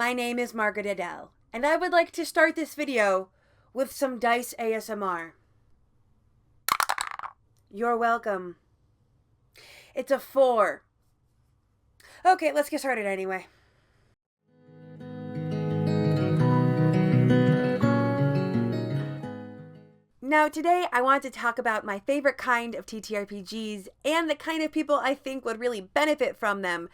My name is Margaret Adele, and I would like to start this video with some dice ASMR. You're welcome. It's a 4. Okay, let's get started anyway. Now today I want to talk about my favorite kind of TTRPGs and the kind of people I think would really benefit from them.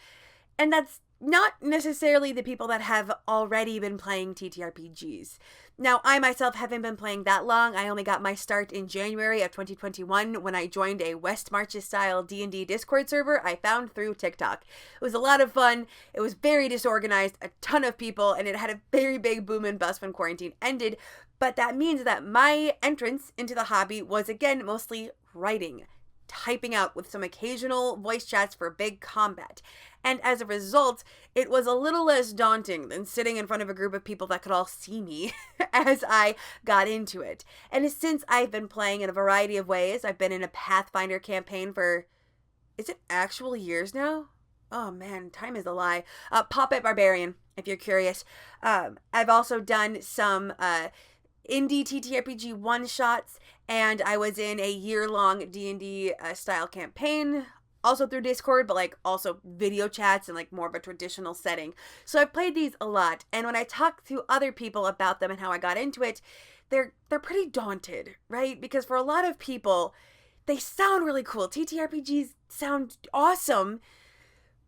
And that's not necessarily the people that have already been playing TTRPGs. Now, I myself haven't been playing that long. I only got my start in January of 2021 when I joined a West Marches style D&D Discord server I found through TikTok. It was a lot of fun. It was very disorganized, a ton of people, and it had a very big boom and bust when quarantine ended. But that means that my entrance into the hobby was, again, mostly writing, typing out with some occasional voice chats for big combat. And as a result, it was a little less daunting than sitting in front of a group of people that could all see me as I got into it. And since I've been playing in a variety of ways, I've been in a Pathfinder campaign for, is it actual years now? Oh man, time is a lie. Puppet Barbarian, if you're curious. I've also done some indie TTRPG one-shots, and I was in a year-long D&D style campaign, also through Discord, but also video chats and more of a traditional setting. So I've played these a lot, and when I talk to other people about them and how I got into it, they're pretty daunted, right? Because for a lot of people, they sound really cool. TTRPGs sound awesome,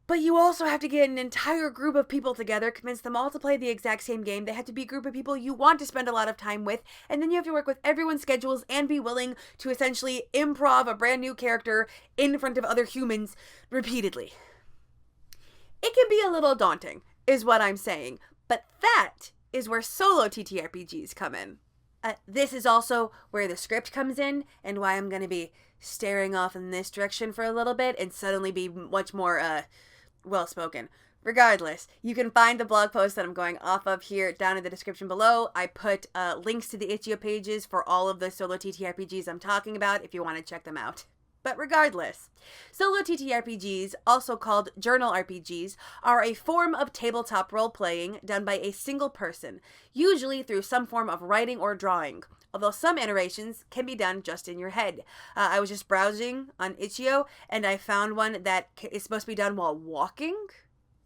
but you also have to get an entire group of people together, convince them all to play the exact same game. They have to be a group of people you want to spend a lot of time with, and then you have to work with everyone's schedules and be willing to essentially improv a brand new character in front of other humans repeatedly. It can be a little daunting, is what I'm saying, but that is where solo TTRPGs come in. This is also where the script comes in, and why I'm going to be staring off in this direction for a little bit and suddenly be much more, well-spoken. Regardless, you can find the blog post that I'm going off of here down in the description below. I put links to the itch.io pages for all of the solo TTRPGs I'm talking about if you want to check them out. But regardless, solo TTRPGs, also called journal RPGs, are a form of tabletop role-playing done by a single person, usually through some form of writing or drawing, although some iterations can be done just in your head. I was just browsing on itch.io, and I found one that is supposed to be done while walking.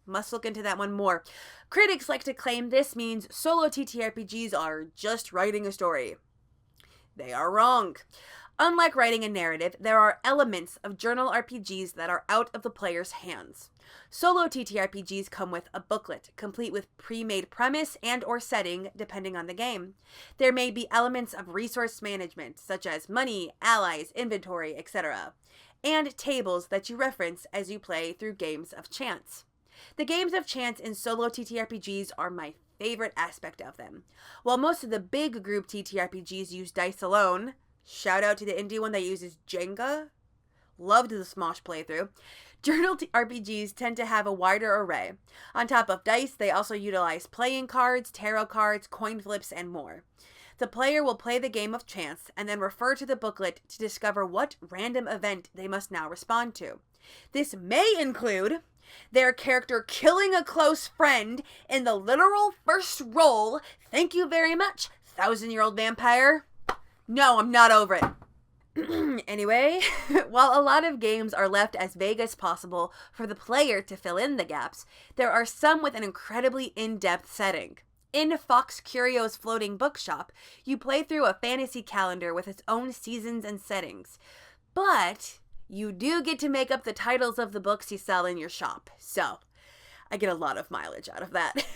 Must look into that one more. Critics like to claim this means solo TTRPGs are just writing a story. They are wrong. Unlike writing a narrative, there are elements of journal RPGs that are out of the player's hands. Solo TTRPGs come with a booklet, complete with pre-made premise and or setting, depending on the game. There may be elements of resource management, such as money, allies, inventory, etc., and tables that you reference as you play through games of chance. The games of chance in solo TTRPGs are my favorite aspect of them. While most of the big group TTRPGs use dice alone, shout out to the indie one that uses Jenga. Loved the Smosh playthrough. Journal RPGs tend to have a wider array. On top of dice, they also utilize playing cards, tarot cards, coin flips, and more. The player will play the game of chance and then refer to the booklet to discover what random event they must now respond to. This may include their character killing a close friend in the literal first roll. Thank you very much, 1,000-year-old vampire. No, I'm not over it. Anyway, while a lot of games are left as vague as possible for the player to fill in the gaps, there are some with an incredibly in-depth setting. In Fox Curio's Floating Bookshop, you play through a fantasy calendar with its own seasons and settings. But you do get to make up the titles of the books you sell in your shop. So, I get a lot of mileage out of that.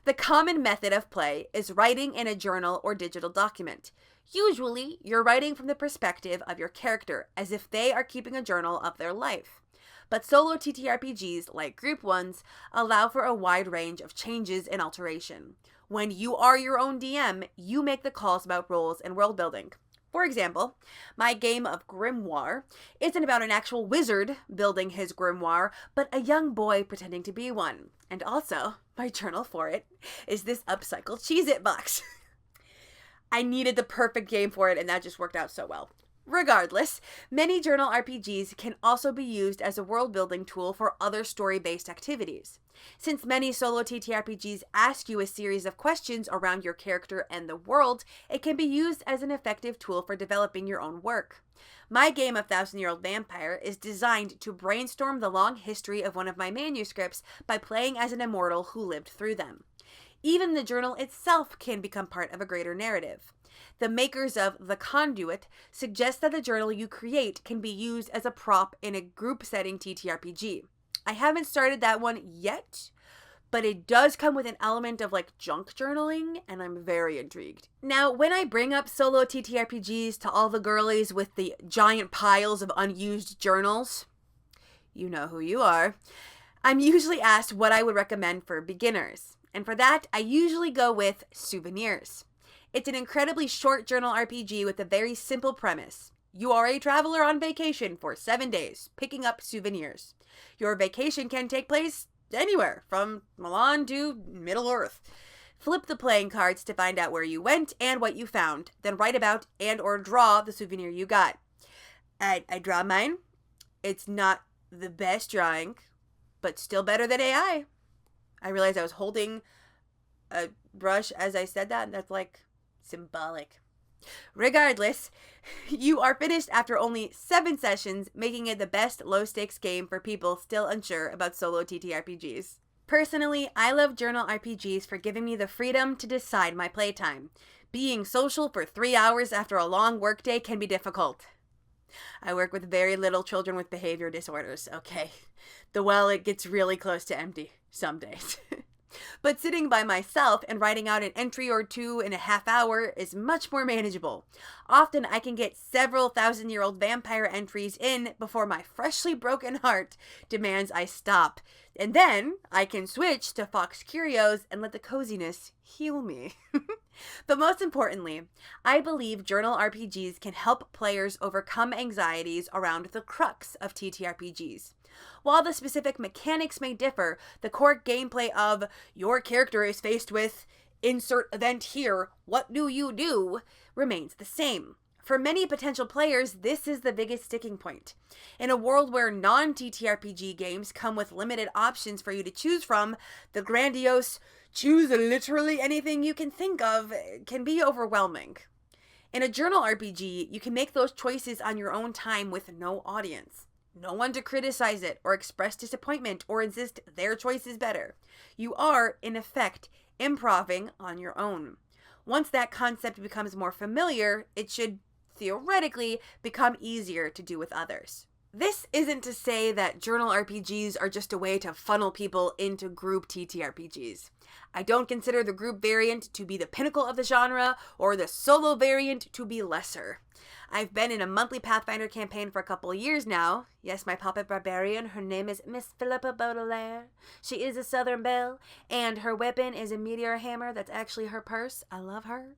The common method of play is writing in a journal or digital document. Usually, you're writing from the perspective of your character, as if they are keeping a journal of their life. But solo TTRPGs, like group ones, allow for a wide range of changes and alteration. When you are your own DM, you make the calls about roles and world building. For example, my game of Grimoire isn't about an actual wizard building his grimoire, but a young boy pretending to be one. And also, my journal for it is this upcycled Cheez-It box. I needed the perfect game for it, and that just worked out so well. Regardless, many journal RPGs can also be used as a world-building tool for other story-based activities. Since many solo TTRPGs ask you a series of questions around your character and the world, it can be used as an effective tool for developing your own work. My game of Thousand-Year-Old Vampire is designed to brainstorm the long history of one of my manuscripts by playing as an immortal who lived through them. Even the journal itself can become part of a greater narrative. The makers of The Conduit suggest that the journal you create can be used as a prop in a group setting TTRPG. I haven't started that one yet, but it does come with an element of like junk journaling, and I'm very intrigued. Now, when I bring up solo TTRPGs to all the girlies with the giant piles of unused journals, you know who you are, I'm usually asked what I would recommend for beginners. And for that, I usually go with Souvenirs. It's an incredibly short journal RPG with a very simple premise. You are a traveler on vacation for 7 days, picking up souvenirs. Your vacation can take place anywhere, from Milan to Middle-earth. Flip the playing cards to find out where you went and what you found, then write about and or draw the souvenir you got. I draw mine. It's not the best drawing, but still better than AI. I realized I was holding a brush as I said that, and that's like symbolic. Regardless, you are finished after only 7 sessions, making it the best low-stakes game for people still unsure about solo TTRPGs. Personally, I love journal RPGs for giving me the freedom to decide my playtime. Being social for 3 hours after a long workday can be difficult. I work with very little children with behavior disorders, okay? The well, it gets really close to empty some days. But sitting by myself and writing out an entry or two in a half hour is much more manageable. Often I can get several thousand-year-old vampire entries in before my freshly broken heart demands I stop. And then I can switch to Fox Curios and let the coziness heal me. But most importantly, I believe journal RPGs can help players overcome anxieties around the crux of TTRPGs. While the specific mechanics may differ, the core gameplay of your character is faced with insert event here, what do you do, remains the same. For many potential players, this is the biggest sticking point. In a world where non-TTRPG games come with limited options for you to choose from, the grandiose, choose literally anything you can think of can be overwhelming. In a journal RPG, you can make those choices on your own time with no audience. No one to criticize it or express disappointment or insist their choice is better. You are, in effect, improving on your own. Once that concept becomes more familiar, it should theoretically become easier to do with others. This isn't to say that journal RPGs are just a way to funnel people into group TTRPGs. I don't consider the group variant to be the pinnacle of the genre or the solo variant to be lesser. I've been in a monthly Pathfinder campaign for a couple of years now. Yes, my puppet barbarian, her name is Miss Philippa Baudelaire. She is a Southern belle, and her weapon is a meteor hammer that's actually her purse. I love her.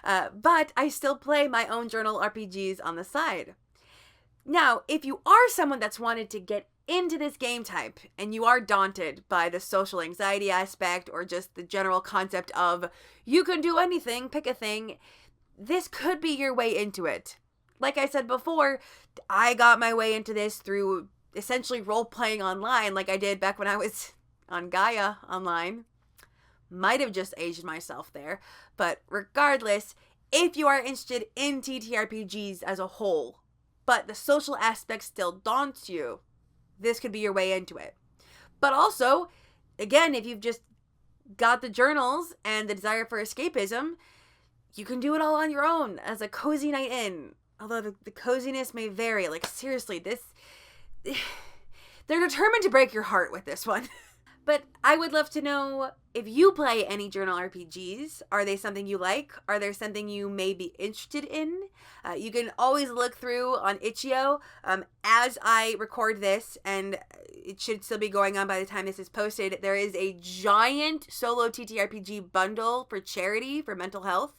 But I still play my own journal RPGs on the side. Now, if you are someone that's wanted to get into this game type and you are daunted by the social anxiety aspect or just the general concept of you can do anything, pick a thing, this could be your way into it. Like I said before, I got my way into this through essentially role-playing online like I did back when I was on Gaia online. Might have just aged myself there, but regardless, if you are interested in TTRPGs as a whole, but the social aspect still daunts you, this could be your way into it. But also, again, if you've just got the journals and the desire for escapism, you can do it all on your own as a cozy night in. Although the coziness may vary. Like, seriously, they're determined to break your heart with this one. But I would love to know if you play any journal RPGs. Are they something you like? Are there something you may be interested in? You can always look through on Itch.io as I record this, and it should still be going on by the time this is posted. There is a giant solo TTRPG bundle for charity for mental health.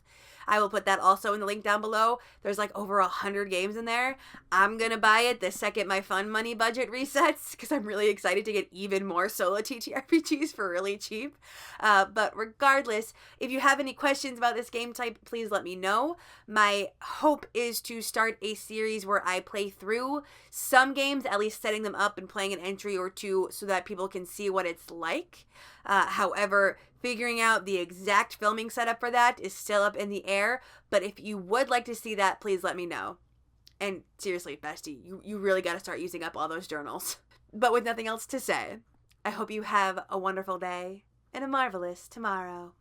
I will put that also in the link down below. There's like over 100 games in there. I'm gonna buy it the second my fund money budget resets because I'm really excited to get even more solo TTRPGs for really cheap. But regardless, if you have any questions about this game type, please let me know. My hope is to start a series where I play through some games, at least setting them up and playing an entry or two so that people can see what it's like. However, figuring out the exact filming setup for that is still up in the air, but if you would like to see that, please let me know. And seriously, bestie, you really got to start using up all those journals. But with nothing else to say, I hope you have a wonderful day and a marvelous tomorrow.